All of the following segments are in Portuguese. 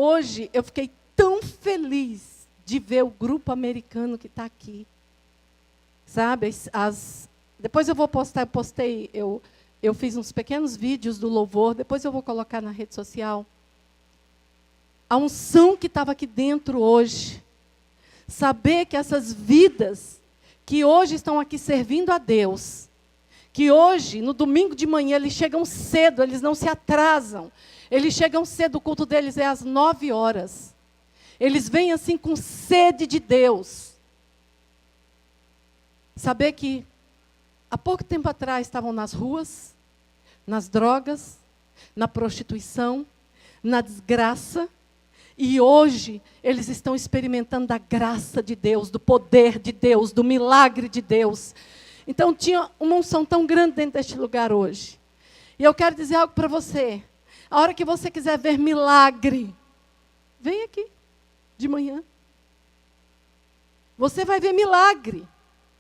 hoje eu fiquei tão feliz de ver o grupo americano que está aqui. Sabe, depois eu vou postar, eu fiz uns pequenos vídeos do louvor, depois eu vou colocar na rede social. A unção que estava aqui dentro hoje. Saber que essas vidas que hoje estão aqui servindo a Deus, que hoje, no domingo de manhã, eles chegam cedo, eles não se atrasam. Eles chegam cedo, o culto deles é às 9 horas. Eles vêm assim com sede de Deus. Saber que há pouco tempo atrás estavam nas ruas, nas drogas, na prostituição, na desgraça, e hoje eles estão experimentando da graça de Deus, do poder de Deus, do milagre de Deus. Então tinha uma unção tão grande dentro deste lugar hoje. E eu quero dizer algo para você. A hora que você quiser ver milagre, vem aqui, de manhã. Você vai ver milagre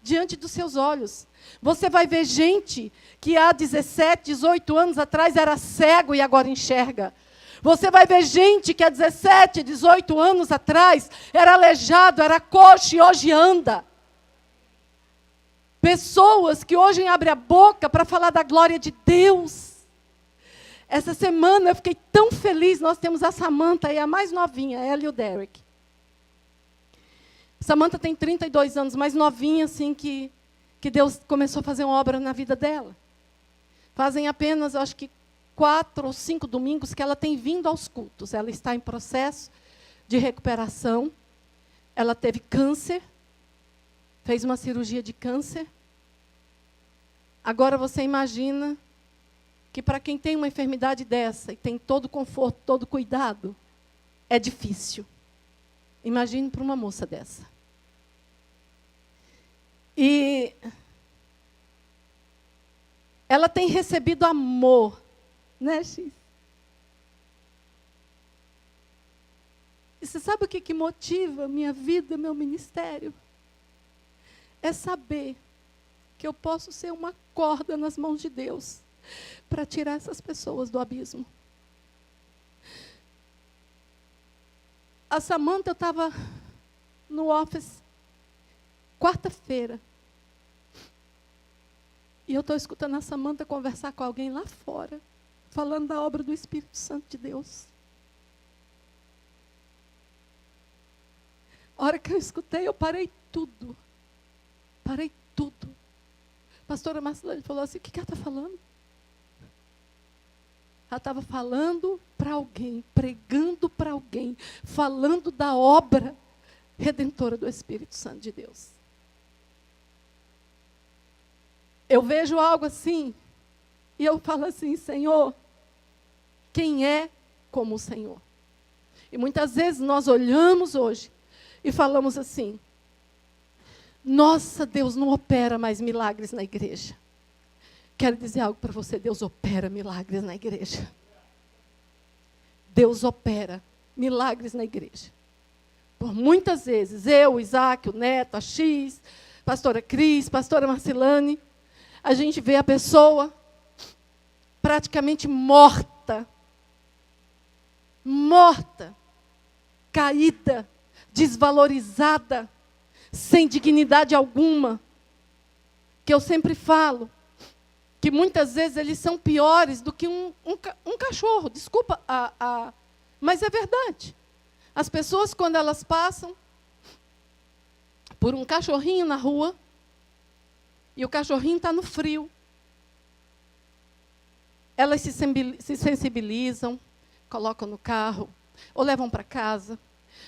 diante dos seus olhos. Você vai ver gente que há 17, 18 anos atrás era cego e agora enxerga. Você vai ver gente que há 17, 18 anos atrás era aleijado, era coxo e hoje anda. Pessoas que hoje abrem a boca para falar da glória de Deus. Essa semana eu fiquei tão feliz, nós temos a Samantha aí, a mais novinha, ela e o Derek. Samantha tem 32 anos, mais novinha, assim, que Deus começou a fazer uma obra na vida dela. Fazem apenas, acho que 4 ou 5 domingos que ela tem vindo aos cultos. Ela está em processo de recuperação. Ela teve câncer, fez uma cirurgia de câncer. Agora você imagina que para quem tem uma enfermidade dessa e tem todo o conforto, todo o cuidado, é difícil. Imagine para uma moça dessa. E ela tem recebido amor, né, X? E você sabe o que motiva a minha vida, meu ministério? É saber que eu posso ser uma corda nas mãos de Deus para tirar essas pessoas do abismo. A Samantha, eu estava no office, quarta-feira. E eu estou escutando a Samantha conversar com alguém lá fora, falando da obra do Espírito Santo de Deus. A hora que eu escutei, eu parei tudo. Parei tudo. A pastora Marcelane falou assim, o que ela está falando? Ela estava falando para alguém, pregando para alguém, falando da obra redentora do Espírito Santo de Deus. Eu vejo algo assim, e eu falo assim, Senhor, quem é como o Senhor? E muitas vezes nós olhamos hoje e falamos assim, nossa, Deus não opera mais milagres na igreja. Quero dizer algo para você, Deus opera milagres na igreja. Deus opera milagres na igreja. Por muitas vezes, eu, Isaac, o Neto, a X, pastora Cris, pastora Marcelane, a gente vê a pessoa praticamente morta, caída, desvalorizada, sem dignidade alguma. Que eu sempre falo, que muitas vezes eles são piores do que um cachorro. Desculpa, mas é verdade. As pessoas, quando elas passam por um cachorrinho na rua, e o cachorrinho está no frio, elas se sensibilizam, colocam no carro, ou levam para casa,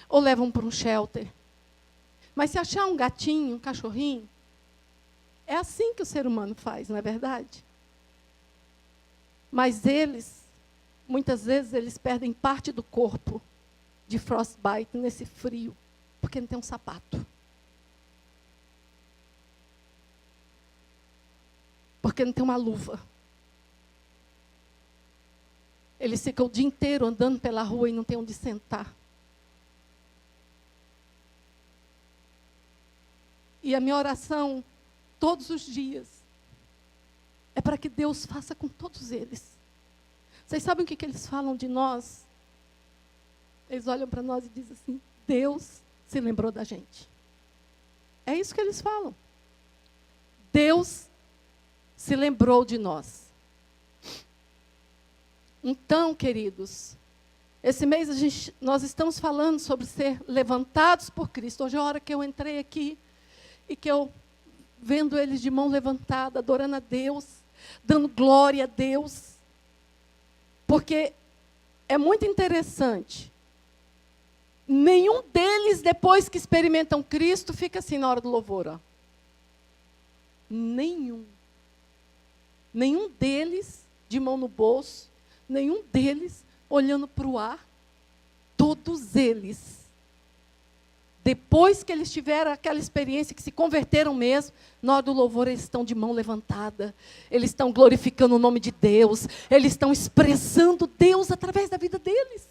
ou levam para um shelter. Mas se achar um gatinho, um cachorrinho, é assim que o ser humano faz, não é verdade? Mas eles, muitas vezes, eles perdem parte do corpo de frostbite nesse frio, porque não tem um sapato. Porque não tem uma luva. Eles ficam o dia inteiro andando pela rua e não tem onde sentar. E a minha oração, todos os dias, é para que Deus faça com todos eles. Vocês sabem o que eles falam de nós? Eles olham para nós e dizem assim: Deus se lembrou da gente. É isso que eles falam. Deus se lembrou de nós. Então, queridos, esse mês nós estamos falando sobre ser levantados por Cristo. Hoje é a hora que eu entrei aqui e que eu, vendo eles de mão levantada, adorando a Deus, dando glória a Deus. Porque é muito interessante. Nenhum deles, depois que experimentam Cristo, fica assim na hora do louvor. Ó. Nenhum. Nenhum deles, de mão no bolso, nenhum deles olhando para o ar. Todos eles, depois que eles tiveram aquela experiência, que se converteram mesmo, na hora do louvor eles estão de mão levantada, eles estão glorificando o nome de Deus, eles estão expressando Deus através da vida deles.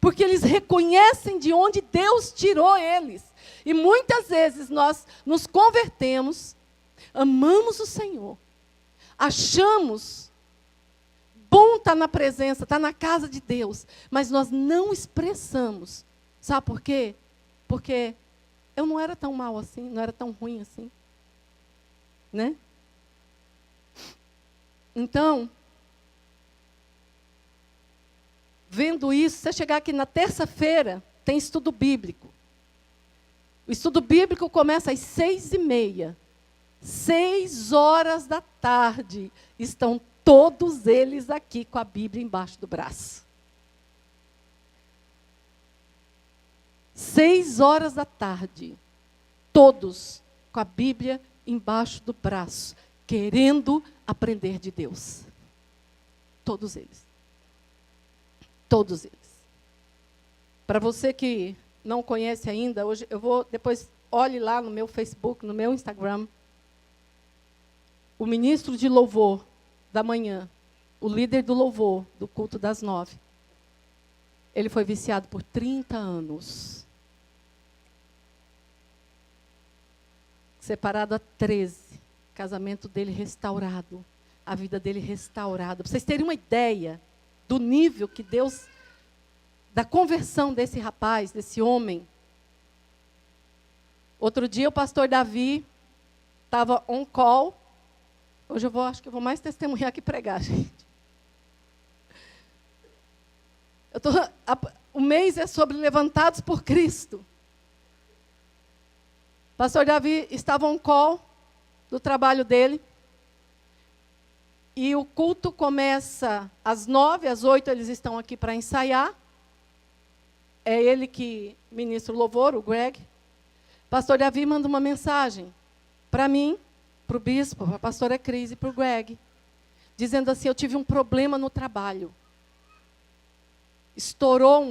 Porque eles reconhecem de onde Deus tirou eles. E muitas vezes nós nos convertemos, amamos o Senhor, achamos bom estar na presença, estar na casa de Deus, mas nós não expressamos. Sabe por quê? Porque eu não era tão mal assim, não era tão ruim assim. Né? Então, vendo isso, você chegar aqui na terça-feira, tem estudo bíblico. O estudo bíblico começa às 6h30. 6 horas da tarde, estão todos eles aqui com a Bíblia embaixo do braço. 6 horas da tarde, todos com a Bíblia embaixo do braço, querendo aprender de Deus. Todos eles. Todos eles. Para você que não conhece ainda, hoje eu vou, depois olhe lá no meu Facebook, no meu Instagram. O ministro de louvor da manhã, o líder do louvor, do culto das 9, ele foi viciado por 30 anos. Separado há 13. Casamento dele restaurado. A vida dele restaurada. Para vocês terem uma ideia do nível que Deus, da conversão desse rapaz, desse homem. Outro dia o pastor Davi estava on call. Hoje acho que eu vou mais testemunhar que pregar, gente. O mês é sobre levantados por Cristo. Pastor Davi estava on call do trabalho dele. E o culto começa às 9, às 8 eles estão aqui para ensaiar. É ele que ministra o louvor, o Greg. Pastor Davi manda uma mensagem para mim, para o bispo, para a pastora Cris e para o Greg, dizendo assim: eu tive um problema no trabalho. Estourou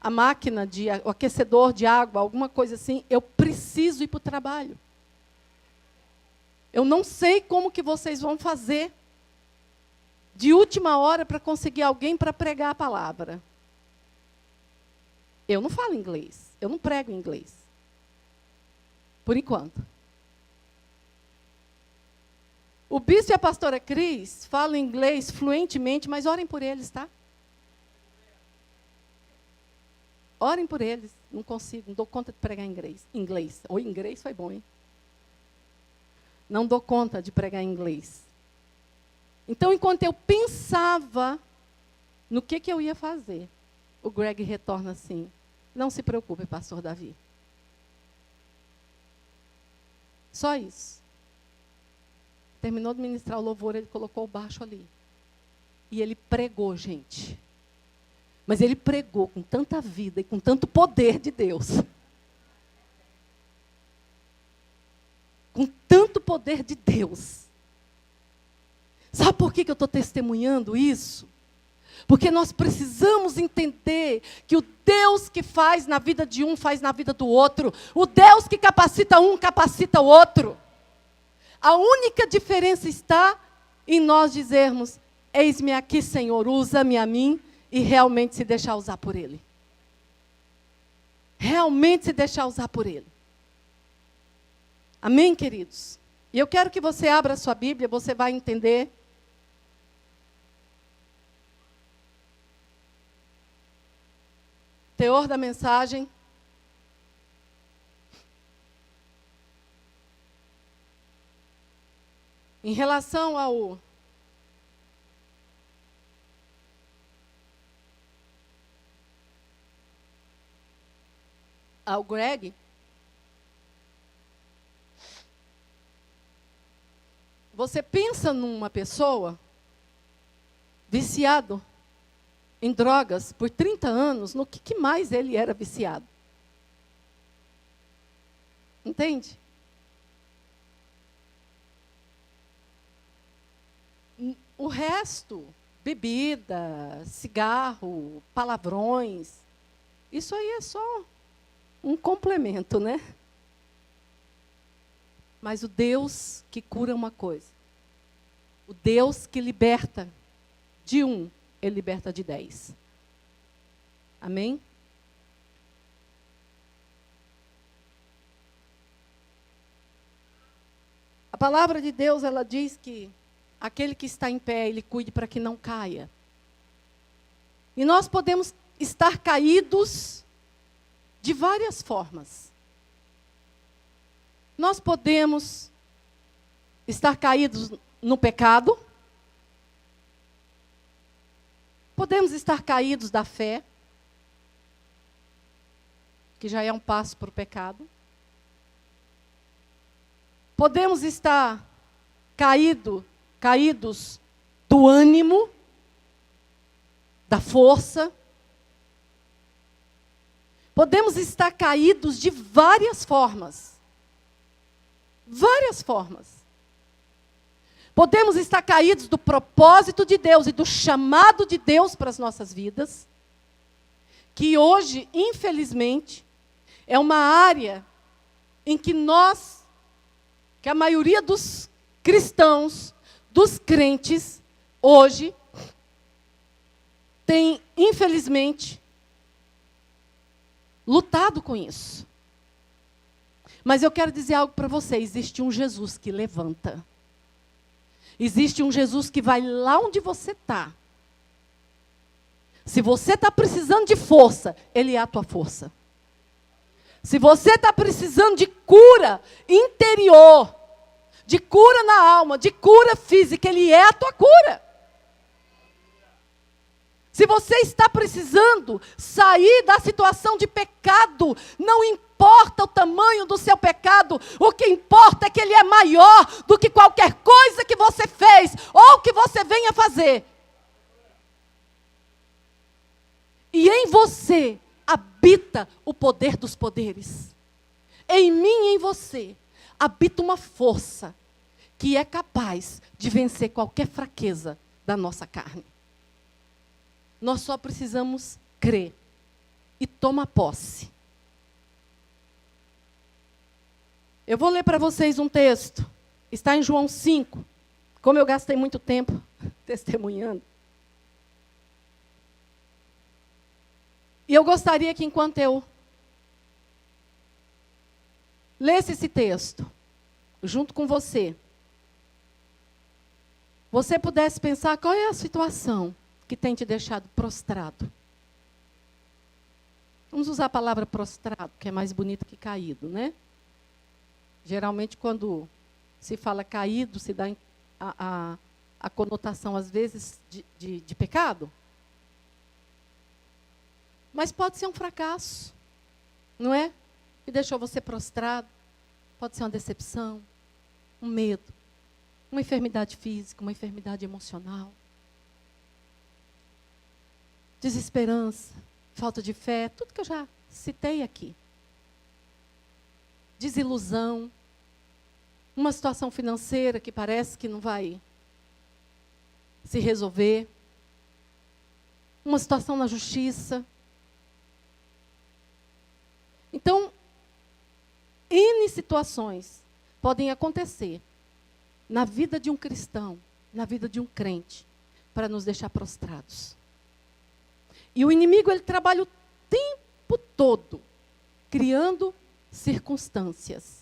a máquina, o aquecedor de água, alguma coisa assim, eu preciso ir para o trabalho. Eu não sei como que vocês vão fazer de última hora para conseguir alguém para pregar a palavra. Eu não falo inglês, eu não prego inglês. Por enquanto. O bispo e a pastora Cris falam inglês fluentemente, mas orem por eles, tá? Orem por eles. Não consigo, não dou conta de pregar em inglês. O inglês foi bom, hein? Não dou conta de pregar em inglês. Então, enquanto eu pensava no que eu ia fazer, o Greg retorna assim: não se preocupe, pastor Davi. Só isso. Terminou de ministrar o louvor, ele colocou o baixo ali. E ele pregou, gente. Mas ele pregou com tanta vida e com tanto poder de Deus. Com tanto poder de Deus. Sabe por que eu estou testemunhando isso? Porque nós precisamos entender que o Deus que faz na vida de um, faz na vida do outro. O Deus que capacita um, capacita o outro. A única diferença está em nós dizermos: eis-me aqui, Senhor, usa-me a mim, e realmente se deixar usar por Ele. Realmente se deixar usar por Ele. Amém, queridos? E eu quero que você abra a sua Bíblia, você vai entender. teor da mensagem. Em relação ao Greg, você pensa numa pessoa viciado em drogas por 30 anos, no que mais ele era viciado? Entende? O resto, bebida, cigarro, palavrões, isso aí é só um complemento, né? Mas o Deus que cura uma coisa, o Deus que liberta de um, Ele liberta de 10. Amém? A palavra de Deus, ela diz que aquele que está em pé, ele cuide para que não caia. E nós podemos estar caídos de várias formas. Nós podemos estar caídos no pecado. Podemos estar caídos da fé, que já é um passo para o pecado. Podemos estar caídos do ânimo, da força. Podemos estar caídos de várias formas. Várias formas. Podemos estar caídos do propósito de Deus e do chamado de Deus para as nossas vidas, que hoje, infelizmente, é uma área em que a maioria dos cristãos, dos crentes, hoje, tem, infelizmente, lutado com isso. Mas eu quero dizer algo para você, existe um Jesus que levanta. Existe um Jesus que vai lá onde você está. Se você está precisando de força, Ele é a tua força. Se você está precisando de cura interior, de cura na alma, de cura física, Ele é a tua cura. Se você está precisando sair da situação de pecado, não importa o tamanho do seu pecado, o que importa é que ele é maior do que qualquer coisa que você fez ou que você venha fazer. E em você habita o poder dos poderes. Em mim e em você habita uma força que é capaz de vencer qualquer fraqueza da nossa carne. Nós só precisamos crer e tomar posse. Eu vou ler para vocês um texto. Está em João 5. Como eu gastei muito tempo testemunhando. E eu gostaria que, enquanto eu lesse esse texto, junto com você pudesse pensar qual é a situação que tem te deixado prostrado. Vamos usar a palavra prostrado, que é mais bonita que caído, né? Geralmente, quando se fala caído, se dá a conotação, às vezes, de pecado. Mas pode ser um fracasso, não é? Que deixou você prostrado. Pode ser uma decepção, um medo, uma enfermidade física, uma enfermidade emocional. Desesperança, falta de fé, tudo que eu já citei aqui. Desilusão, uma situação financeira que parece que não vai se resolver, uma situação na justiça. Então, N situações podem acontecer na vida de um cristão, na vida de um crente, para nos deixar prostrados. E o inimigo, ele trabalha o tempo todo, criando circunstâncias.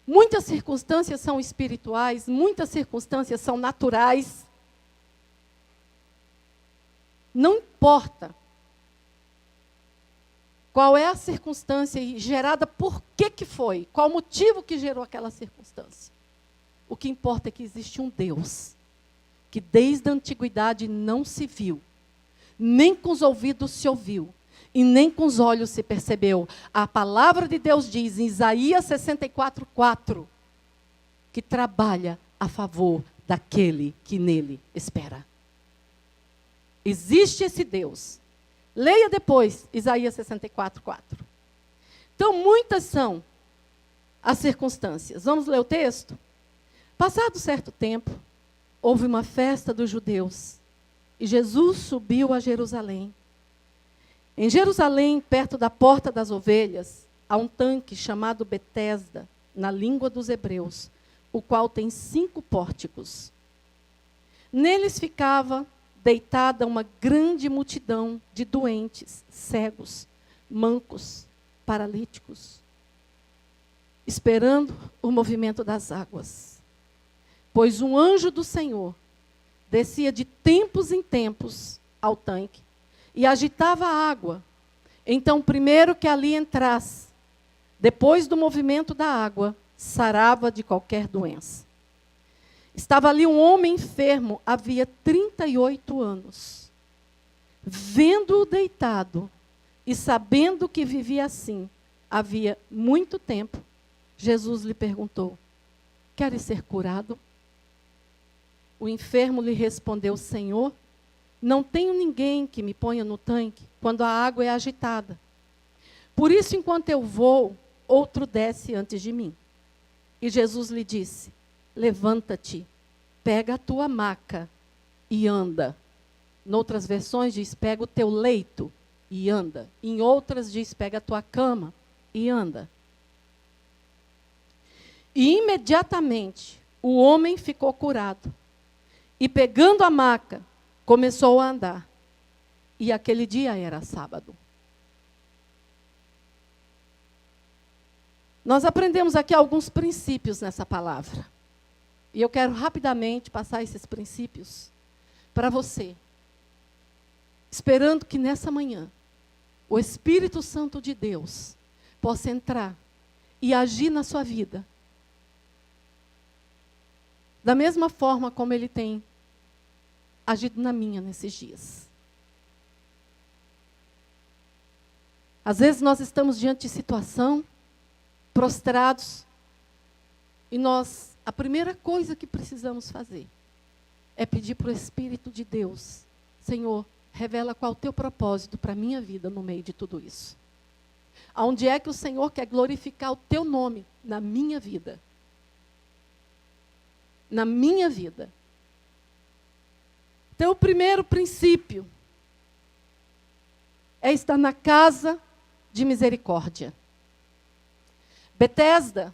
Muitas circunstâncias são espirituais, muitas circunstâncias são naturais. Não importa qual é a circunstância e gerada por que foi, qual o motivo que gerou aquela circunstância. O que importa é que existe um Deus que desde a antiguidade não se viu, nem com os ouvidos se ouviu, e nem com os olhos se percebeu. A palavra de Deus diz em Isaías 64:4, que trabalha a favor daquele que nele espera. Existe esse Deus. Leia depois Isaías 64:4. Então, muitas são as circunstâncias. Vamos ler o texto? Passado certo tempo, houve uma festa dos judeus, e Jesus subiu a Jerusalém. Em Jerusalém, perto da porta das ovelhas, há um tanque chamado Betesda, na língua dos hebreus, o qual tem 5 pórticos. Neles ficava deitada uma grande multidão de doentes, cegos, mancos, paralíticos, esperando o movimento das águas. Pois um anjo do Senhor descia de tempos em tempos ao tanque e agitava a água. Então, primeiro que ali entrasse, depois do movimento da água, sarava de qualquer doença. Estava ali um homem enfermo, havia 38 anos. Vendo-o deitado e sabendo que vivia assim, havia muito tempo, Jesus lhe perguntou: queres ser curado? O enfermo lhe respondeu: Senhor, não tenho ninguém que me ponha no tanque quando a água é agitada. Por isso, enquanto eu vou, outro desce antes de mim. E Jesus lhe disse: levanta-te, pega a tua maca e anda. Noutras versões diz: pega o teu leito e anda. Em outras diz: pega a tua cama e anda. E imediatamente o homem ficou curado. E pegando a maca, começou a andar. E aquele dia era sábado. Nós aprendemos aqui alguns princípios nessa palavra. E eu quero rapidamente passar esses princípios para você. Esperando que nessa manhã, o Espírito Santo de Deus possa entrar e agir na sua vida. Da mesma forma como Ele tem agido na minha nesses dias. Às vezes nós estamos diante de situação, prostrados, e a primeira coisa que precisamos fazer é pedir para o Espírito de Deus: Senhor, revela qual é o teu propósito para a minha vida no meio de tudo isso. Aonde é que o Senhor quer glorificar o teu nome na minha vida? Na minha vida. Então, o primeiro princípio é estar na casa de misericórdia. Betesda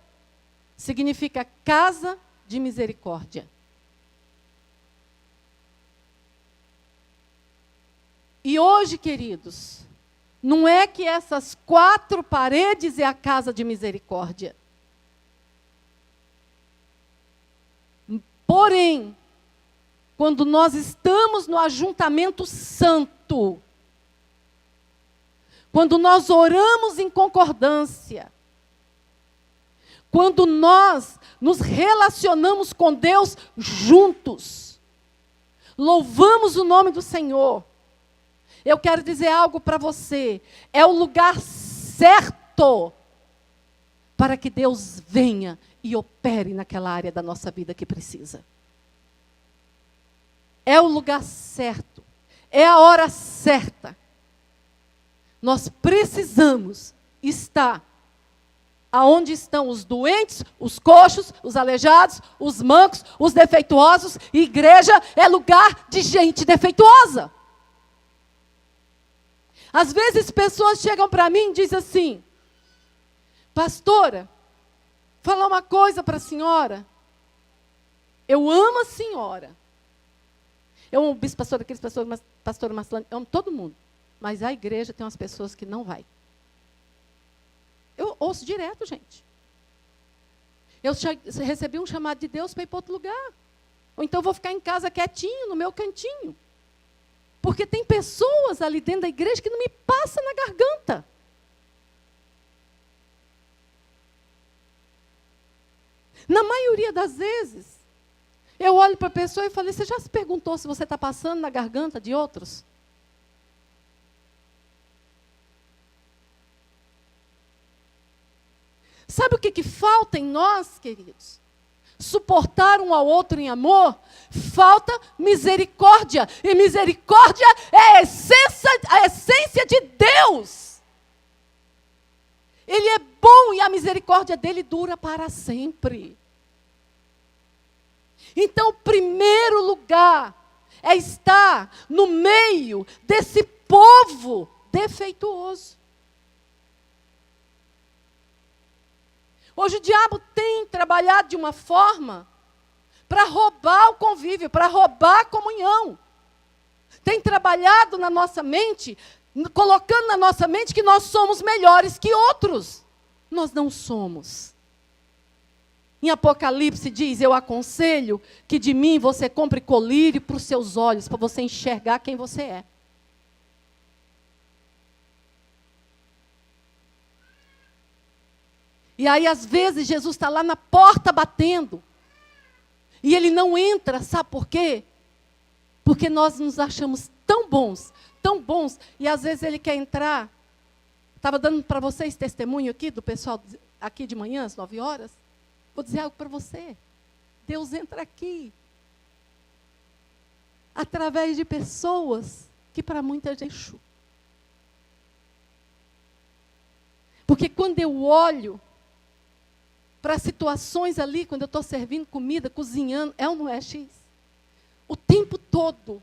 significa casa de misericórdia. E hoje, queridos, não é que essas 4 paredes é a casa de misericórdia. Porém, quando nós estamos no ajuntamento santo, quando nós oramos em concordância, quando nós nos relacionamos com Deus juntos, louvamos o nome do Senhor, eu quero dizer algo para você: é o lugar certo para que Deus venha e opere naquela área da nossa vida que precisa. É o lugar certo, é a hora certa. Nós precisamos estar aonde estão os doentes, os coxos, os aleijados, os mancos, os defeituosos. Igreja é lugar de gente defeituosa. Às vezes pessoas chegam para mim e dizem assim: pastora, falar uma coisa para a senhora. Eu amo a senhora. Eu amo o bispo, pastor, aqueles pastor Marcelano, eu amo todo mundo. Mas a igreja tem umas pessoas que não vai. Eu ouço direto, gente. Eu recebi um chamado de Deus para ir para outro lugar. Ou então eu vou ficar em casa quietinho, no meu cantinho. Porque tem pessoas ali dentro da igreja que não me passam na garganta. Na maioria das vezes, eu olho para a pessoa e falei, você já se perguntou se você está passando na garganta de outros? Sabe o que falta em nós, queridos? Suportar um ao outro em amor, falta misericórdia. E misericórdia é a essência de Deus. Ele é bom e a misericórdia dele dura para sempre. Então, o primeiro lugar é estar no meio desse povo defeituoso. Hoje o diabo tem trabalhado de uma forma para roubar o convívio, para roubar a comunhão. Tem trabalhado na nossa mente, colocando na nossa mente que nós somos melhores que outros. Nós não somos. Em Apocalipse diz, eu aconselho que de mim você compre colírio para os seus olhos, para você enxergar quem você é. E aí, às vezes, Jesus está lá na porta batendo. E ele não entra, sabe por quê? Porque nós nos achamos tão bons, e às vezes ele quer entrar. Estava dando para vocês testemunho aqui, do pessoal aqui de manhã, às 9 horas. Vou dizer algo para você. Deus entra aqui. Através de pessoas que para muita gente é Exu. Porque quando eu olho para situações ali, quando eu estou servindo comida, cozinhando, é ou não é, X? O tempo todo,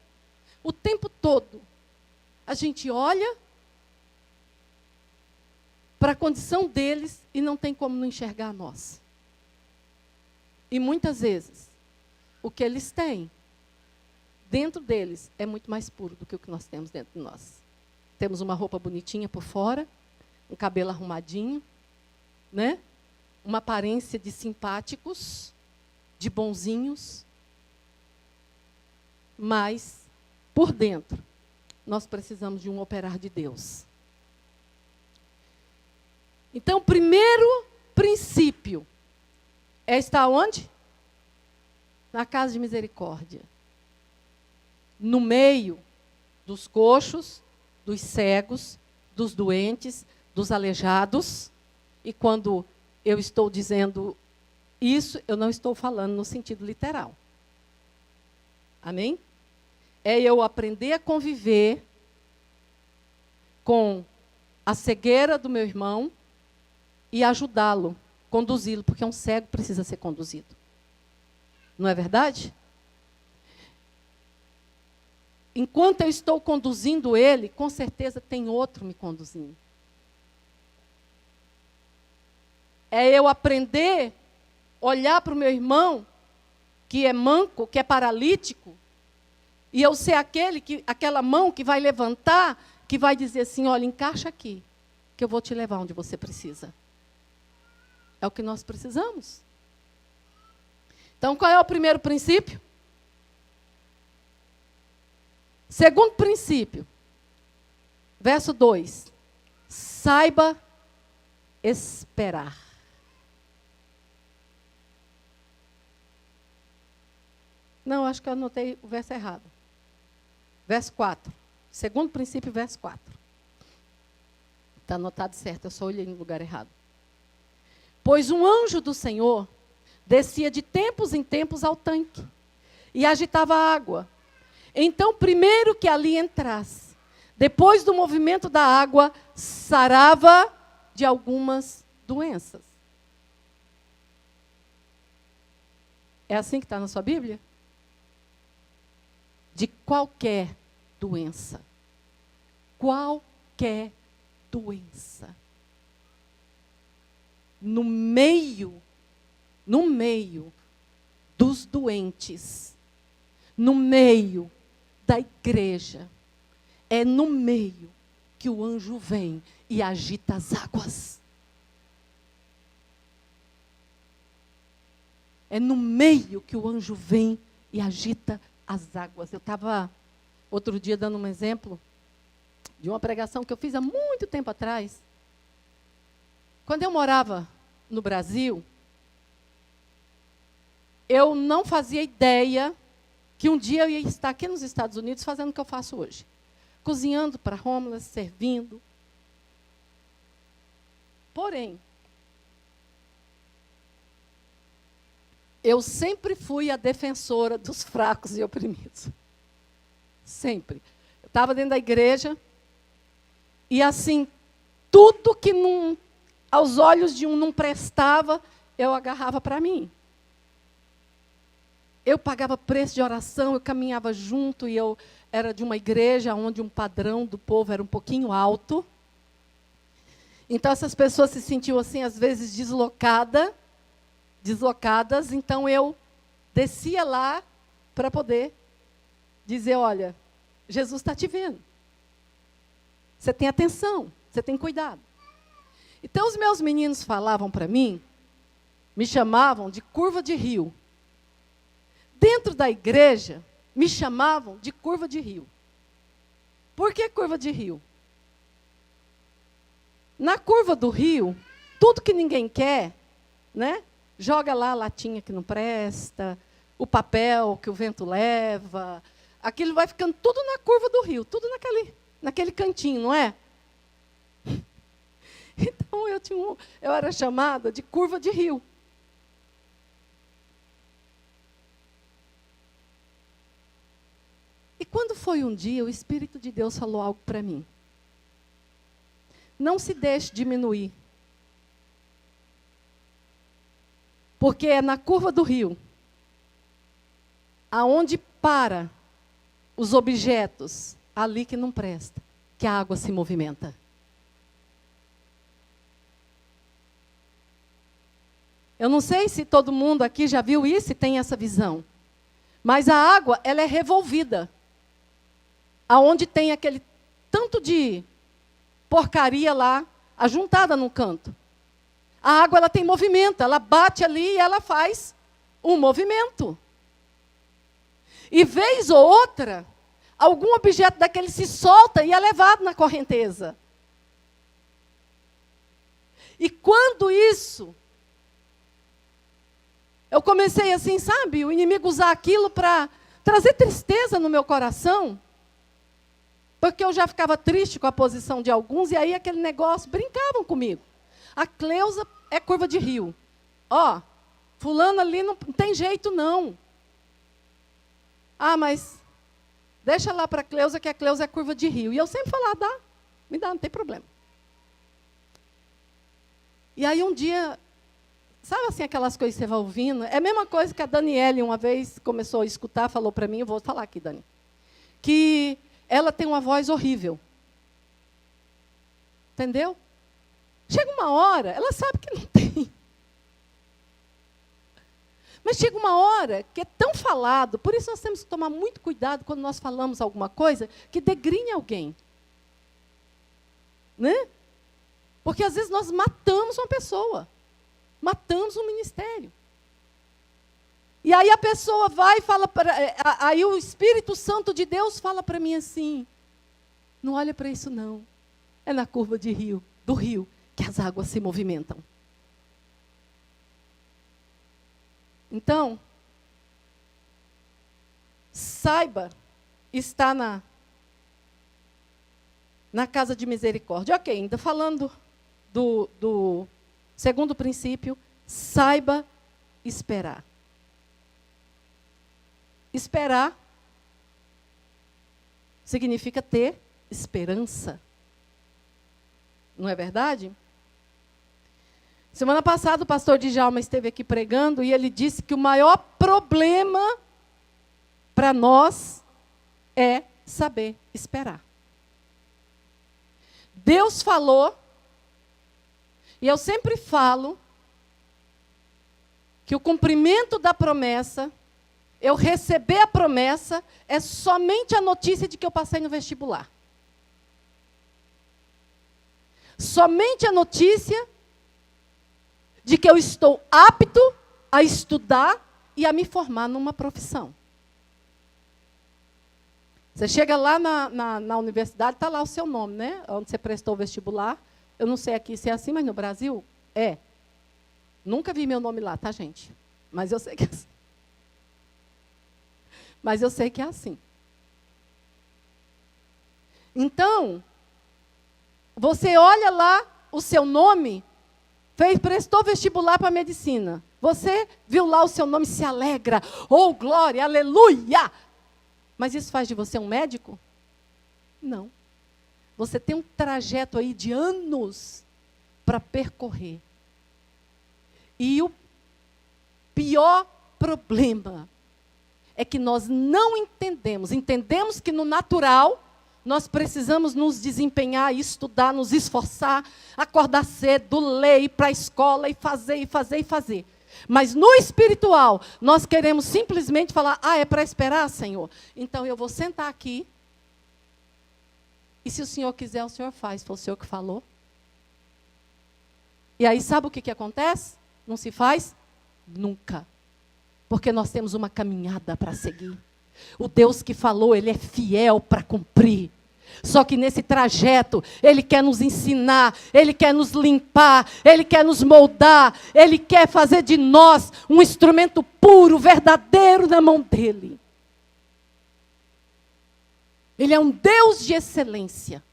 a gente olha para a condição deles e não tem como não enxergar a nossa. E muitas vezes, o que eles têm dentro deles é muito mais puro do que o que nós temos dentro de nós. Temos uma roupa bonitinha por fora, um cabelo arrumadinho, né? Uma aparência de simpáticos, de bonzinhos, mas, por dentro, nós precisamos de um operar de Deus. Então, o primeiro princípio é estar onde? Na casa de misericórdia. No meio dos coxos, dos cegos, dos doentes, dos aleijados. E quando eu estou dizendo isso, eu não estou falando no sentido literal. Amém? É eu aprender a conviver com a cegueira do meu irmão e ajudá-lo, conduzi-lo, porque um cego precisa ser conduzido. Não é verdade? Enquanto eu estou conduzindo ele, com certeza tem outro me conduzindo. É eu aprender, olhar para o meu irmão, que é manco, que é paralítico, e eu ser aquela mão que vai levantar, que vai dizer assim, olha, encaixa aqui, que eu vou te levar onde você precisa. É o que nós precisamos. Então, qual é o primeiro princípio? Segundo princípio, verso 2. Saiba esperar. Não, acho que eu anotei o verso errado. Verso 4. Segundo princípio, verso 4. Está anotado certo, eu só olhei no lugar errado. Pois um anjo do Senhor descia de tempos em tempos ao tanque e agitava a água. Então, primeiro que ali entrasse, depois do movimento da água, sarava de algumas doenças. É assim que está na sua Bíblia? De qualquer doença. Qualquer doença. No meio dos doentes, no meio da igreja, é no meio que o anjo vem e agita as águas. É no meio que o anjo vem e agita as águas. Eu estava outro dia dando um exemplo de uma pregação que eu fiz há muito tempo atrás. Quando eu morava no Brasil, eu não fazia ideia que um dia eu ia estar aqui nos Estados Unidos fazendo o que eu faço hoje. Cozinhando para homeless, servindo. Porém, eu sempre fui a defensora dos fracos e oprimidos. Sempre. Eu estava dentro da igreja e, assim, tudo que não, aos olhos de um não prestava, eu agarrava para mim. Eu pagava preço de oração, eu caminhava junto e eu era de uma igreja onde um padrão do povo era um pouquinho alto. Então, essas pessoas se sentiam, assim, às vezes, deslocadas. Então, eu descia lá para poder dizer, olha, Jesus está te vendo. Você tem atenção, você tem cuidado. Então, os meus meninos falavam para mim, me chamavam de curva de rio. Dentro da igreja, me chamavam de curva de rio. Por que curva de rio? Na curva do rio, tudo que ninguém quer, né? Joga lá a latinha que não presta, o papel que o vento leva, aquilo vai ficando tudo na curva do rio, tudo naquele cantinho, não é? Então, eu era chamada de curva de rio. E quando foi um dia, o Espírito de Deus falou algo para mim. Não se deixe diminuir. Porque é na curva do rio, aonde para os objetos, ali que não presta, que a água se movimenta. Eu não sei se todo mundo aqui já viu isso e tem essa visão. Mas a água, ela é revolvida. Aonde tem aquele tanto de porcaria lá, ajuntada num canto. A água, ela tem movimento, ela bate ali e ela faz um movimento. E vez ou outra, algum objeto daquele se solta e é levado na correnteza. E quando isso, eu comecei assim, sabe, o inimigo usar aquilo para trazer tristeza no meu coração, porque eu já ficava triste com a posição de alguns, e aí aquele negócio, brincavam comigo. A Cleusa é curva de rio. Ó, fulano ali não tem jeito não. Ah, mas deixa lá para a Cleusa, que a Cleusa é curva de rio. E eu sempre falava, me dá, não tem problema. E aí um dia, sabe assim aquelas coisas que você vai ouvindo? É a mesma coisa que a Daniele uma vez começou a escutar, falou para mim, eu vou falar aqui, Dani, que ela tem uma voz horrível. Entendeu? Chega uma hora, ela sabe que não tem. Mas chega uma hora que é tão falado, por isso nós temos que tomar muito cuidado quando nós falamos alguma coisa que degrine alguém. Né? Porque às vezes nós matamos uma pessoa, matamos um ministério. E aí a pessoa vai e fala, aí o Espírito Santo de Deus fala para mim assim, não olha para isso não, é na curva do rio, que as águas se movimentam. Então, saiba, está na casa de misericórdia. Ok, ainda falando do segundo princípio, saiba esperar. Esperar significa ter esperança. Não é verdade? Semana passada o pastor Djalma esteve aqui pregando e ele disse que o maior problema para nós é saber esperar. Deus falou, e eu sempre falo, que o cumprimento da promessa, eu receber a promessa, é somente a notícia de que eu passei no vestibular. Somente a notícia de que eu estou apto a estudar e a me formar numa profissão. Você chega lá na universidade, está lá o seu nome, né? Onde você prestou o vestibular. Eu não sei aqui se é assim, mas no Brasil é. Nunca vi meu nome lá, tá, gente? Mas eu sei que é assim. Mas eu sei que é assim. Então, você olha lá o seu nome, prestou vestibular para medicina. Você viu lá o seu nome, se alegra. Oh, glória, aleluia! Mas isso faz de você um médico? Não. Você tem um trajeto aí de anos para percorrer. E o pior problema é que nós não entendemos que no natural nós precisamos nos desempenhar, estudar, nos esforçar, acordar cedo, ler, ir para a escola e fazer. Mas no espiritual, nós queremos simplesmente falar, é para esperar, Senhor? Então eu vou sentar aqui, e se o Senhor quiser, o Senhor faz. Foi o Senhor que falou. E aí sabe o que acontece? Não se faz? Nunca. Porque nós temos uma caminhada para seguir. O Deus que falou, Ele é fiel para cumprir. Só que nesse trajeto, Ele quer nos ensinar, Ele quer nos limpar, Ele quer nos moldar, Ele quer fazer de nós um instrumento puro, verdadeiro na mão dEle. Ele é um Deus de excelência.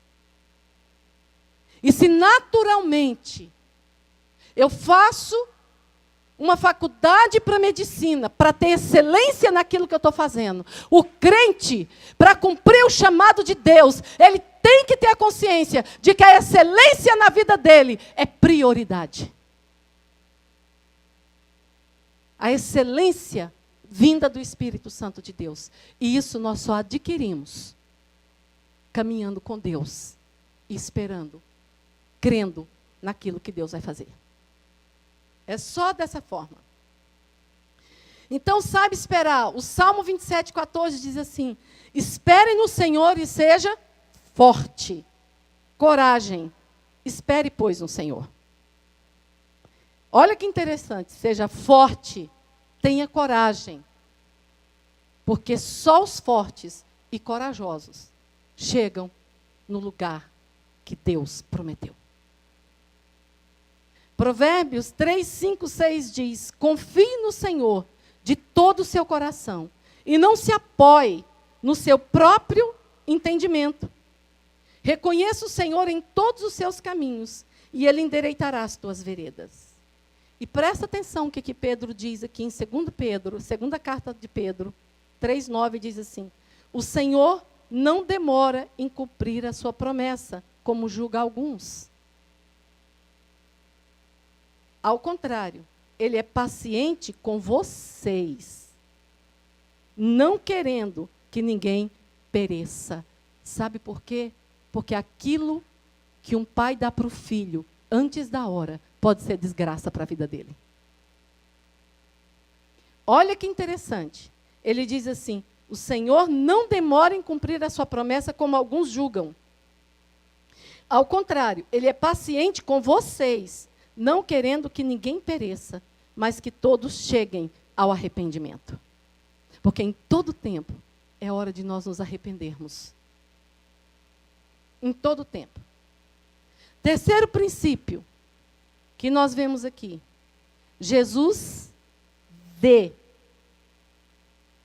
E se naturalmente eu faço uma faculdade para medicina, para ter excelência naquilo que eu estou fazendo, o crente, para cumprir o chamado de Deus, ele tem que ter a consciência de que a excelência na vida dele é prioridade. A excelência vinda do Espírito Santo de Deus. E isso nós só adquirimos caminhando com Deus, e esperando, crendo naquilo que Deus vai fazer. É só dessa forma. Então, sabe esperar. O Salmo 27:14 diz assim: espere no Senhor e seja forte. Coragem. Espere, pois, no Senhor. Olha que interessante. Seja forte, tenha coragem. Porque só os fortes e corajosos chegam no lugar que Deus prometeu. Provérbios 3, 5, 6 diz: confie no Senhor de todo o seu coração e não se apoie no seu próprio entendimento. Reconheça o Senhor em todos os seus caminhos e Ele endireitará as tuas veredas. E presta atenção o que Pedro diz aqui em 2 Pedro, segunda carta de Pedro, 3:9 diz assim: o Senhor não demora em cumprir a sua promessa, como julga alguns. Ao contrário, Ele é paciente com vocês, não querendo que ninguém pereça. Sabe por quê? Porque aquilo que um pai dá para o filho antes da hora pode ser desgraça para a vida dele. Olha que interessante. Ele diz assim: o Senhor não demora em cumprir a sua promessa como alguns julgam. Ao contrário, Ele é paciente com vocês, não querendo que ninguém pereça, mas que todos cheguem ao arrependimento. Porque em todo tempo é hora de nós nos arrependermos. Em todo tempo. Terceiro princípio que nós vemos aqui. Jesus vê.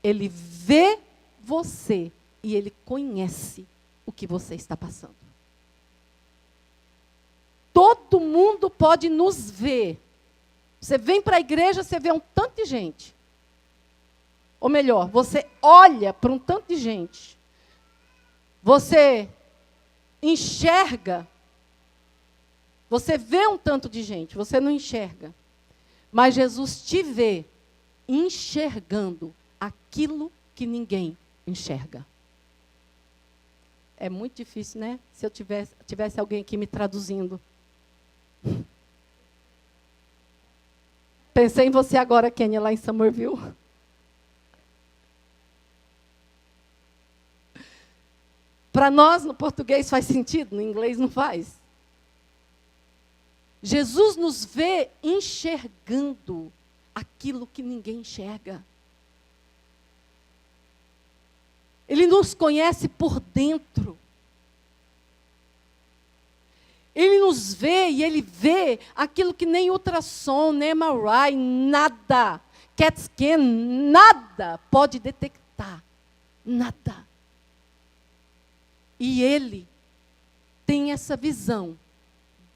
Ele vê você e Ele conhece o que você está passando. Todo mundo pode nos ver. Você vem para a igreja, você vê um tanto de gente. Ou melhor, você olha para um tanto de gente. Você enxerga. Você vê um tanto de gente, você não enxerga. Mas Jesus te vê enxergando aquilo que ninguém enxerga. É muito difícil, né? Se eu tivesse alguém aqui me traduzindo. Pensei em você agora, Kênia, lá em Somerville. Para nós, no português faz sentido, no inglês não faz. Jesus nos vê enxergando aquilo que ninguém enxerga. Ele nos conhece por dentro. Ele nos vê e Ele vê aquilo que nem ultrassom, nem MRI, nada, CAT scan, nada pode detectar Nada. E Ele tem essa visão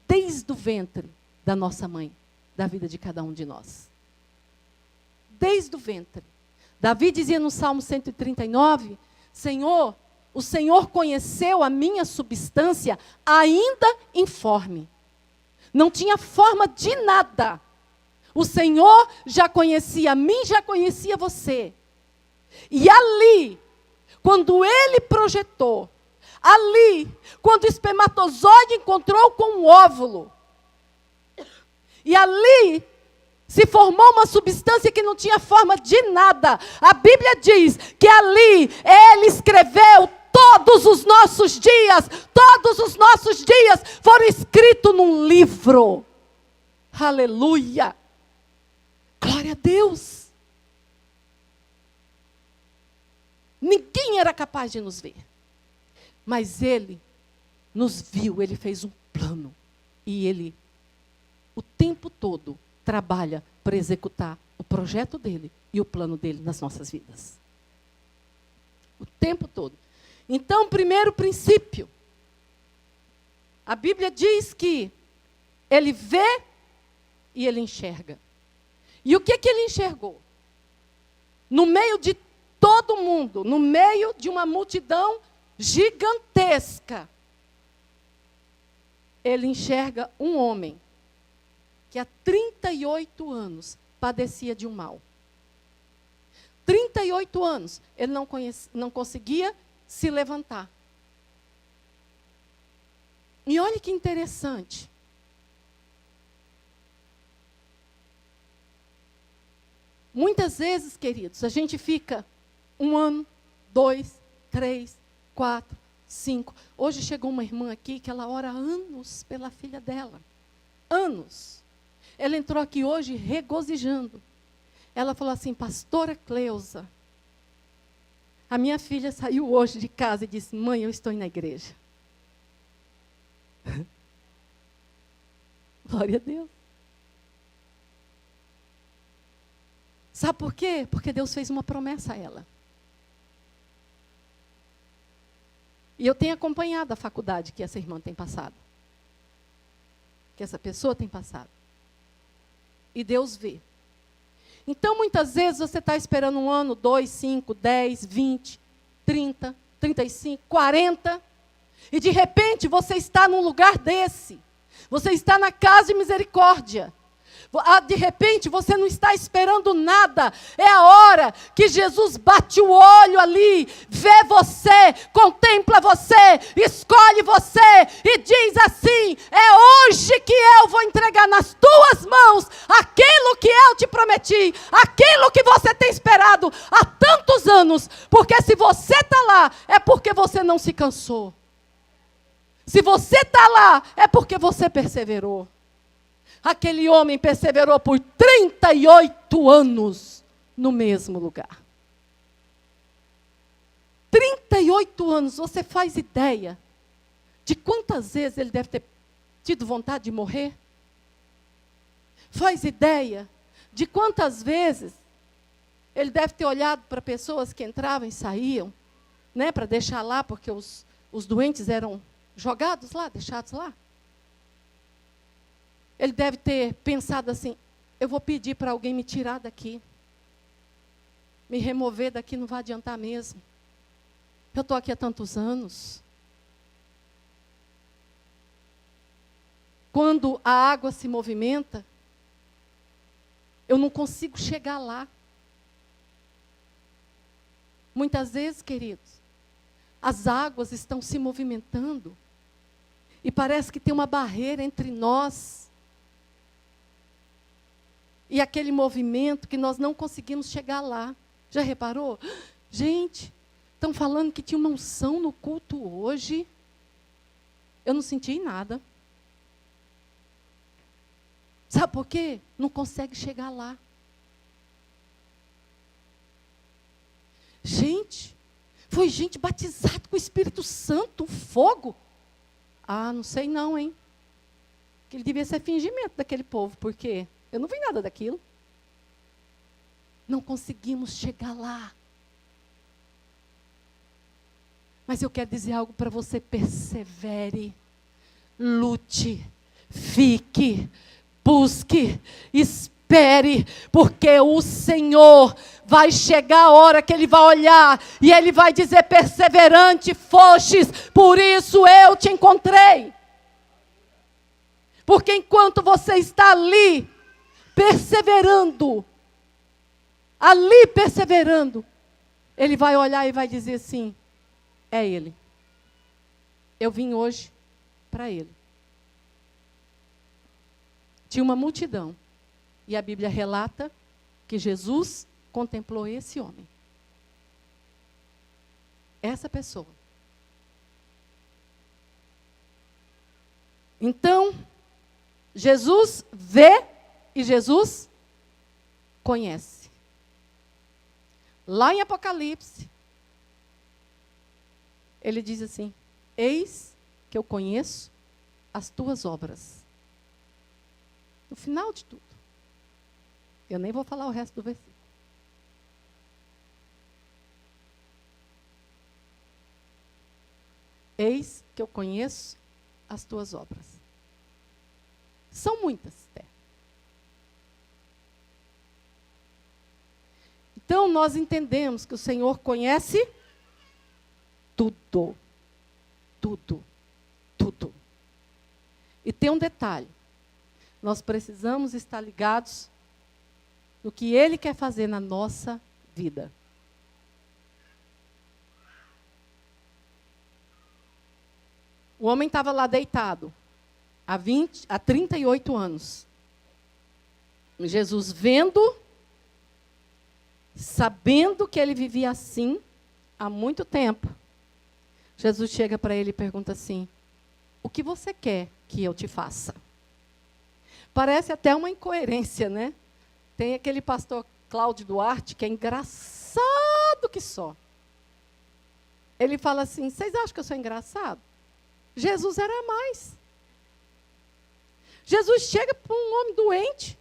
desde o ventre da nossa mãe, da vida de cada um de nós. Desde o ventre. Davi dizia no Salmo 139, Senhor, o Senhor conheceu a minha substância ainda informe. Não tinha forma de nada. O Senhor já conhecia a mim, já conhecia você. E ali, quando Ele projetou, ali, quando o espermatozoide encontrou com o óvulo, e ali se formou uma substância que não tinha forma de nada. A Bíblia diz que ali Ele escreveu todos os nossos dias foram escritos num livro. Aleluia! Glória a Deus! Ninguém era capaz de nos ver. Mas Ele nos viu, Ele fez um plano. E Ele, o tempo todo, trabalha para executar o projeto dEle e o plano dEle nas nossas vidas. O tempo todo. Então, primeiro princípio. A Bíblia diz que Ele vê e Ele enxerga. E o que Ele enxergou? No meio de todo mundo, no meio de uma multidão gigantesca, Ele enxerga um homem que há 38 anos padecia de um mal. 38 anos, ele não conseguia se levantar. E olha que interessante. Muitas vezes, queridos, a gente fica 1 ano, 2, 3, 4, 5. Hoje chegou uma irmã aqui que ela ora anos pela filha dela. Anos. Ela entrou aqui hoje regozijando. Ela falou assim, pastora Cleusa, a minha filha saiu hoje de casa e disse, mãe, eu estou na igreja. Glória a Deus. Sabe por quê? Porque Deus fez uma promessa a ela. E eu tenho acompanhado a faculdade que essa irmã tem passado. Que essa pessoa tem passado. E Deus vê. Então, muitas vezes, você está esperando 1 ano, 2, 5, 10, 20, 30, 35, 40. E, de repente, você está num lugar desse. Você está na casa de misericórdia. De repente, você não está esperando nada. É a hora que Jesus bate o olho ali, vê você, contempla você, escolhe você e diz assim, é hoje que eu vou entregar nas tuas mãos aquilo que eu te prometi, aquilo que você tem esperado há tantos anos, porque se você está lá, é porque você não se cansou. Se você está lá, é porque você perseverou. Aquele homem perseverou por 38 anos no mesmo lugar. 38 anos, você faz ideia de quantas vezes ele deve ter tido vontade de morrer? Faz ideia de quantas vezes ele deve ter olhado para pessoas que entravam e saíam, né, para deixar lá, porque os doentes eram jogados lá, deixados lá? Ele deve ter pensado assim, eu vou pedir para alguém me tirar daqui. Me remover daqui não vai adiantar mesmo. Eu estou aqui há tantos anos. Quando a água se movimenta, eu não consigo chegar lá. Muitas vezes, queridos, as águas estão se movimentando e parece que tem uma barreira entre nós e aquele movimento que nós não conseguimos chegar lá. Já reparou? Gente, estão falando que tinha uma unção no culto hoje. Eu não senti nada. Sabe por quê? Não consegue chegar lá. Gente, foi gente batizada com o Espírito Santo, fogo. Ah, não sei não, hein? Que ele devia ser fingimento daquele povo, porque eu não vi nada daquilo. Não conseguimos chegar lá. Mas eu quero dizer algo para você: persevere, lute, fique, busque, espere, porque o Senhor vai chegar a hora que Ele vai olhar e Ele vai dizer: perseverante fostes, por isso eu te encontrei. Porque enquanto você está ali, perseverando, Ele vai olhar e vai dizer assim: é Ele. Eu vim hoje para Ele. Tinha uma multidão. E a Bíblia relata que Jesus contemplou esse homem. Essa pessoa. Então, Jesus vê e Jesus conhece. Lá em Apocalipse, ele diz assim: eis que eu conheço as tuas obras. No final de tudo. Eu nem vou falar o resto do versículo. Eis que eu conheço as tuas obras. São muitas, até. Então, nós entendemos que o Senhor conhece tudo. Tudo. Tudo. E tem um detalhe. Nós precisamos estar ligados no que Ele quer fazer na nossa vida. O homem estava lá deitado há 38 anos. Jesus vendo, sabendo que ele vivia assim há muito tempo. Jesus chega para ele e pergunta assim: o que você quer que eu te faça? Parece até uma incoerência, né? Tem aquele pastor Cláudio Duarte, que é engraçado que só. Ele fala assim: vocês acham que eu sou engraçado? Jesus era mais. Jesus chega para um homem doente,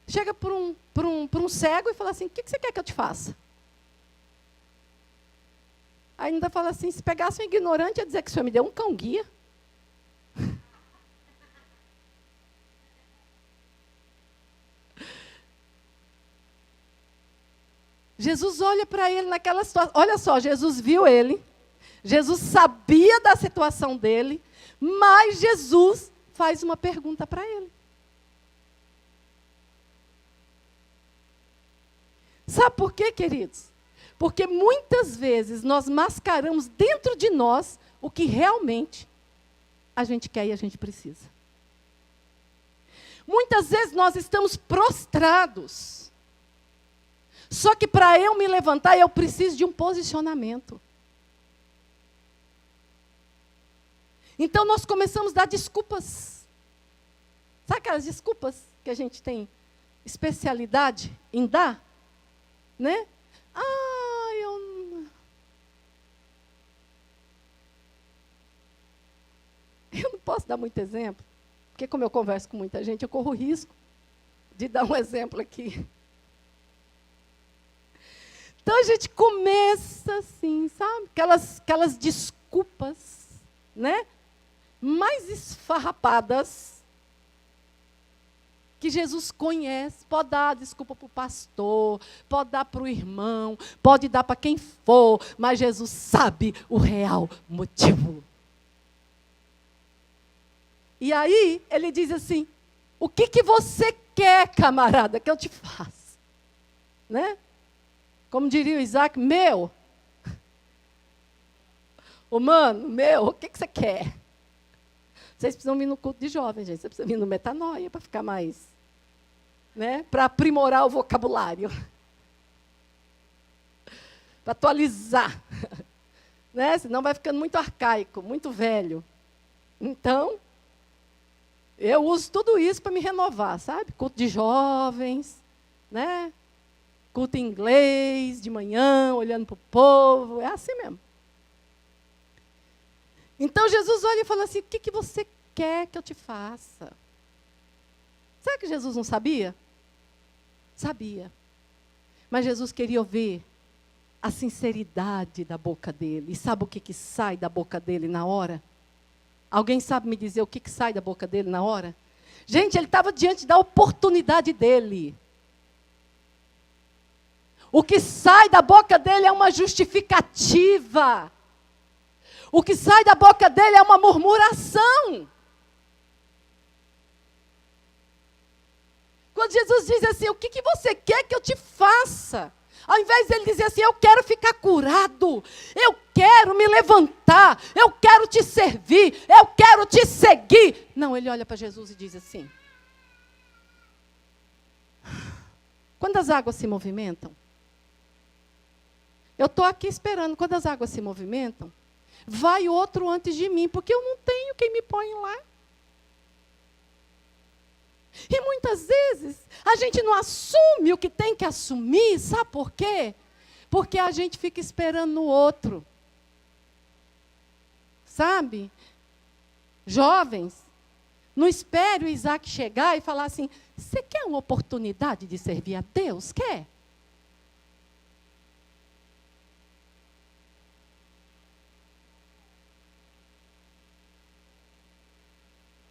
chega para um cego e fala assim: o que você quer que eu te faça? Aí ainda fala assim: se pegasse um ignorante, ia dizer que o Senhor me deu um cão-guia. Jesus olha para ele naquela situação. Olha só, Jesus viu ele. Jesus sabia da situação dele. Mas Jesus faz uma pergunta para ele. Sabe por quê, queridos? Porque muitas vezes nós mascaramos dentro de nós o que realmente a gente quer e a gente precisa. Muitas vezes nós estamos prostrados. Só que para eu me levantar, eu preciso de um posicionamento. Então nós começamos a dar desculpas. Sabe aquelas desculpas que a gente tem especialidade em dar? Né? Eu não posso dar muito exemplo, porque como eu converso com muita gente, eu corro o risco de dar um exemplo aqui. Então a gente começa assim, sabe? Aquelas desculpas, né? Mais esfarrapadas, que Jesus conhece. Pode dar desculpa para o pastor, pode dar para o irmão, pode dar para quem for, mas Jesus sabe o real motivo. E aí, ele diz assim: o que você quer, camarada, que eu te faça? Né? Como diria o Isaac, meu. Ô, mano, meu, o que você quer? Vocês precisam vir no culto de jovens, gente. Vocês precisam vir no Metanoia para ficar mais, né? Para aprimorar o vocabulário. Para atualizar. Né? Senão vai ficando muito arcaico, muito velho. Então, eu uso tudo isso para me renovar, sabe? Culto de jovens, né? Culto em inglês, de manhã, olhando para o povo. É assim mesmo. Então, Jesus olha e fala assim: o que você quer que eu te faça? Será que Jesus não sabia? Sabia. Mas Jesus queria ouvir a sinceridade da boca dele. E sabe o que sai da boca dele na hora? Alguém sabe me dizer o que sai da boca dele na hora? Gente, ele estava diante da oportunidade dele. O que sai da boca dele é uma justificativa. O que sai da boca dele é uma murmuração. Quando Jesus diz assim, o que você quer que eu te faça? Ao invés dele dizer assim, eu quero ficar curado, eu quero me levantar, eu quero te servir, eu quero te seguir. Não, ele olha para Jesus e diz assim, quando as águas se movimentam, eu estou aqui esperando, quando as águas se movimentam, vai outro antes de mim, porque eu não tenho quem me põe lá. E muitas vezes a gente não assume o que tem que assumir, sabe por quê? Porque a gente fica esperando no outro. Sabe? Jovens, não espere o Isaac chegar e falar assim, você quer uma oportunidade de servir a Deus? Quer?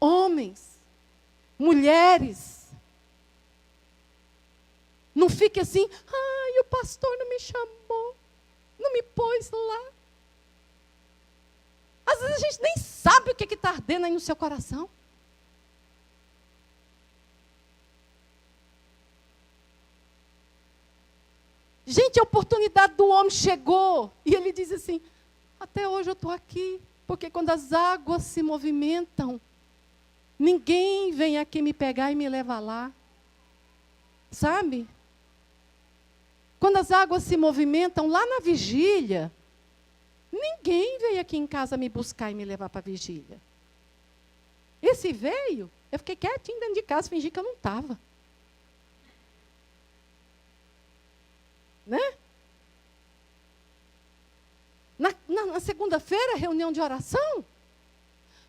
Homens, mulheres, não fique assim, ai, o pastor não me chamou, não me pôs lá. Às vezes a gente nem sabe o que está ardendo aí no seu coração. Gente, a oportunidade do homem chegou, e ele diz assim, até hoje eu estou aqui, porque quando as águas se movimentam, ninguém vem aqui me pegar e me levar lá. Sabe? Quando as águas se movimentam lá na vigília, ninguém veio aqui em casa me buscar e me levar para a vigília. Esse veio, eu fiquei quietinho dentro de casa, fingi que eu não estava. Né? Na segunda-feira, reunião de oração.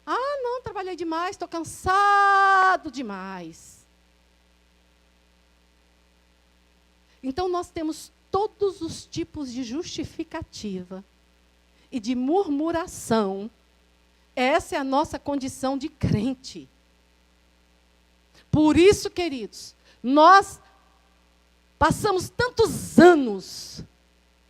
Ah, não, trabalhei demais, estou cansado demais. Então, nós temos todos os tipos de justificativa e de murmuração. Essa é a nossa condição de crente. Por isso, queridos, nós passamos tantos anos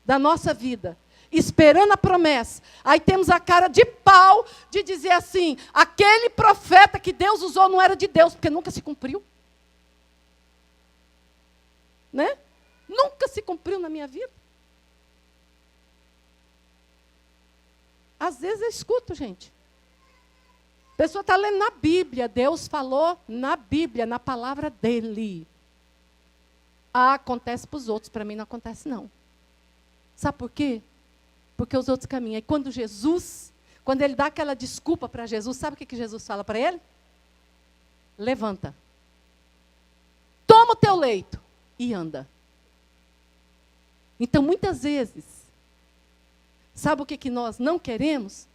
da nossa vida esperando a promessa. Aí temos a cara de pau de dizer assim, aquele profeta que Deus usou não era de Deus, porque nunca se cumpriu. Né? Nunca se cumpriu na minha vida. Às vezes eu escuto, gente. A pessoa está lendo na Bíblia, Deus falou na Bíblia, na palavra dele. Ah, acontece para os outros, para mim não acontece não. Sabe por quê? Porque os outros caminham. E quando ele dá aquela desculpa para Jesus, sabe o que Jesus fala para ele? Levanta. Toma o teu leito e anda. Então, muitas vezes, sabe o que nós não queremos?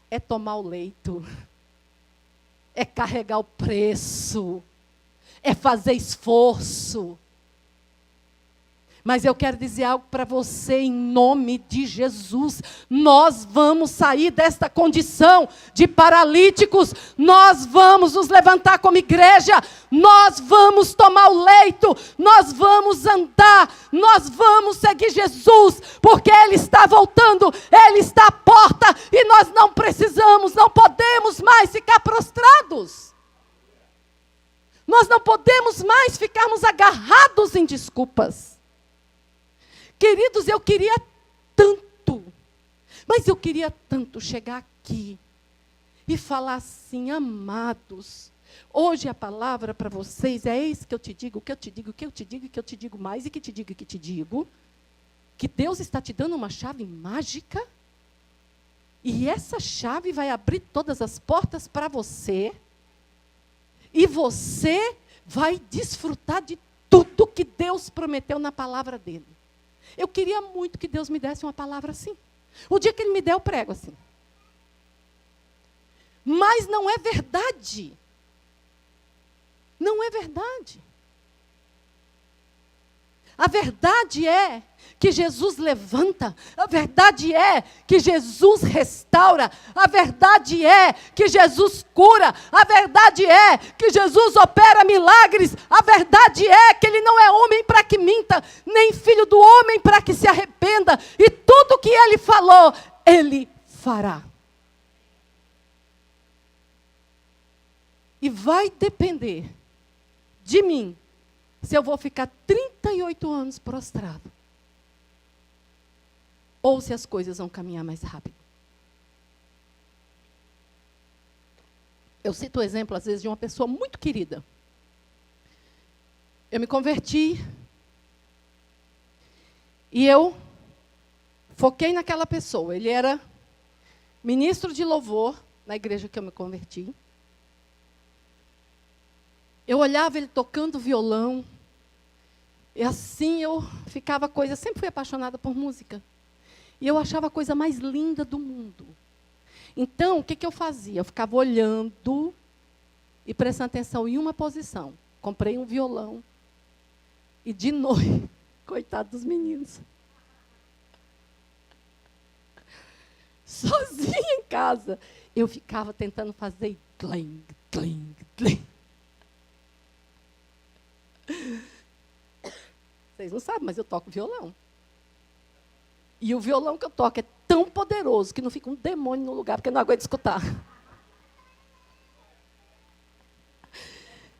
É tomar o leito. É carregar o preço. É fazer esforço. Mas eu quero dizer algo para você em nome de Jesus. Nós vamos sair desta condição de paralíticos. Nós vamos nos levantar como igreja. Nós vamos tomar o leito. Nós vamos andar. Nós vamos seguir Jesus. Porque Ele está voltando. Ele está à porta. E nós não precisamos, não podemos mais ficar prostrados. Nós não podemos mais ficarmos agarrados em desculpas. Queridos, eu queria tanto, mas eu queria tanto chegar aqui e falar assim, amados, hoje a palavra para vocês é eis que eu te digo, que eu te digo, que eu te digo, que eu te digo mais e que te digo, que te digo, que Deus está te dando uma chave mágica e essa chave vai abrir todas as portas para você e você vai desfrutar de tudo que Deus prometeu na palavra dele. Eu queria muito que Deus me desse uma palavra assim. O dia que Ele me der, eu prego assim. Mas não é verdade. Não é verdade. A verdade é que Jesus levanta, a verdade é que Jesus restaura, a verdade é que Jesus cura, a verdade é que Jesus opera milagres, a verdade é que Ele não é homem para que minta, nem filho do homem para que se arrependa, e tudo que Ele falou, Ele fará. E vai depender de mim, se eu vou ficar 38 anos prostrado, ou se as coisas vão caminhar mais rápido. Eu cito o exemplo, às vezes, de uma pessoa muito querida. Eu me converti, e eu foquei naquela pessoa. Ele era ministro de louvor na igreja que eu me converti. Eu olhava ele tocando violão, e assim eu ficava coisa, sempre fui apaixonada por música. E eu achava a coisa mais linda do mundo. Então, o que eu fazia? Eu ficava olhando e prestando atenção em uma posição. Comprei um violão. E de noite, coitado dos meninos, sozinha em casa, eu ficava tentando fazer tling, tling, tling. Vocês não sabem, mas eu toco violão. E o violão que eu toco é tão poderoso que não fica um demônio no lugar, porque eu não aguento escutar.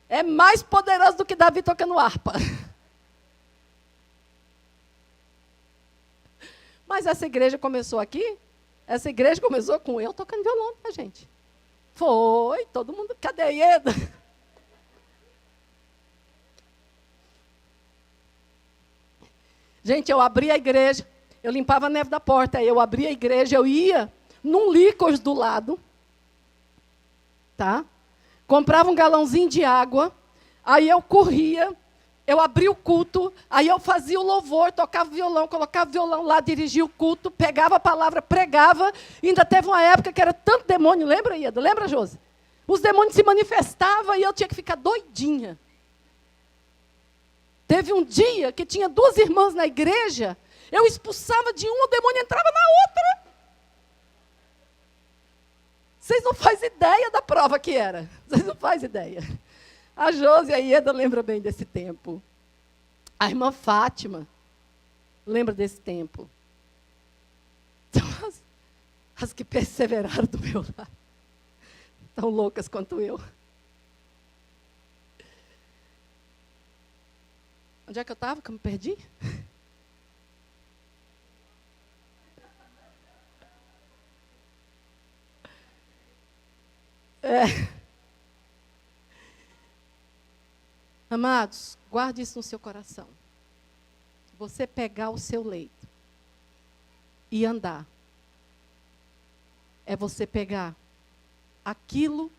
É mais poderoso do que Davi tocando harpa. Mas essa igreja começou aqui, essa igreja começou com eu tocando violão, tá, gente? Foi, todo mundo, cadê a Ieda? Gente, eu abria a igreja, eu limpava a neve da porta, aí eu abria a igreja, eu ia num Licos do lado, tá? Comprava um galãozinho de água, aí eu corria, eu abria o culto, aí eu fazia o louvor, tocava violão, colocava o violão lá, dirigia o culto, pegava a palavra, pregava, e ainda teve uma época que era tanto demônio, lembra, Ieda? Lembra, Josi? Os demônios se manifestavam e eu tinha que ficar doidinha. Teve um dia que tinha 2 irmãs na igreja, eu expulsava de uma, o demônio entrava na outra. Vocês não fazem ideia da prova que era. Vocês não fazem ideia. A Josi e a Ieda lembram bem desse tempo. A irmã Fátima lembra desse tempo. Então, as que perseveraram do meu lado, tão loucas quanto eu. Onde é que eu estava, que eu me perdi? Amados, guarde isso no seu coração. Você pegar o seu leito e andar, é você pegar aquilo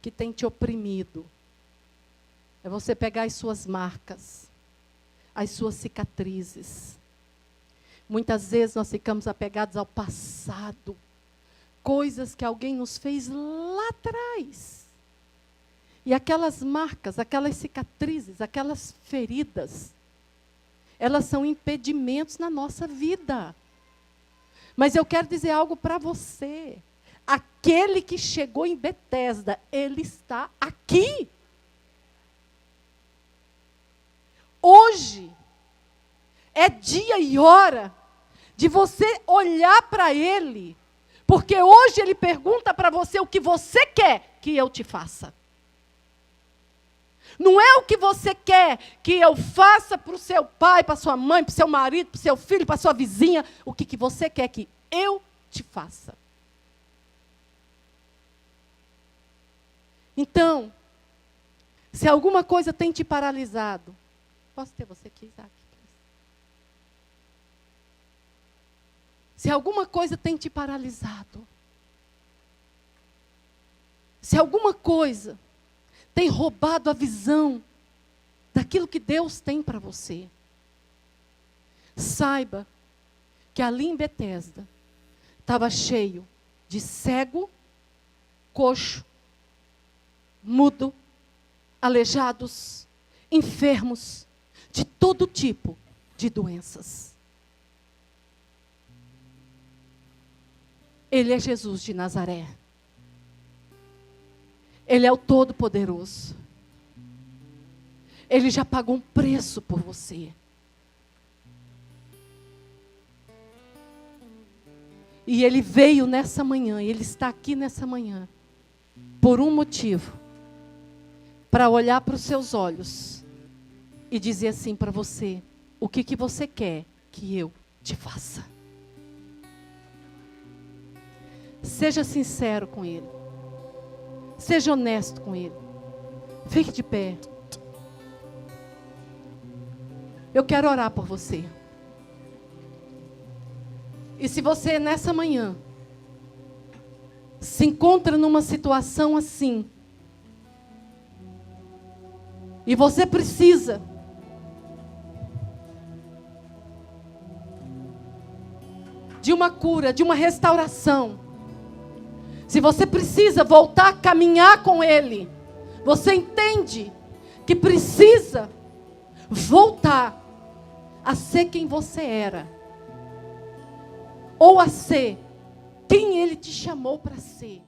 que tem te oprimido. É você pegar as suas marcas, as suas cicatrizes. Muitas vezes nós ficamos apegados ao passado, coisas que alguém nos fez lá atrás. E aquelas marcas, aquelas cicatrizes, aquelas feridas, elas são impedimentos na nossa vida. Mas eu quero dizer algo para você. Aquele que chegou em Betesda, ele está aqui. Hoje é dia e hora de você olhar para Ele, porque hoje Ele pergunta para você o que você quer que eu te faça. Não é o que você quer que eu faça para o seu pai, para sua mãe, para o seu marido, para o seu filho, para a sua vizinha, o que você quer que eu te faça. Então, se alguma coisa tem te paralisado, posso ter você aqui, Isaac? Se alguma coisa tem te paralisado, se alguma coisa tem roubado a visão daquilo que Deus tem para você, saiba que ali em Betesda estava cheio de cego, coxo, mudo, aleijados, enfermos, de todo tipo de doenças. Ele é Jesus de Nazaré. Ele é o Todo-Poderoso. Ele já pagou um preço por você. E Ele veio nessa manhã, Ele está aqui nessa manhã, por um motivo. Para olhar para os seus olhos e dizer assim para você: o que você quer que eu te faça? Seja sincero com Ele. Seja honesto com Ele. Fique de pé. Eu quero orar por você. E se você nessa manhã se encontra numa situação assim, e você precisa de uma cura, de uma restauração, se você precisa voltar a caminhar com Ele, você entende que precisa voltar a ser quem você era, ou a ser quem Ele te chamou para ser.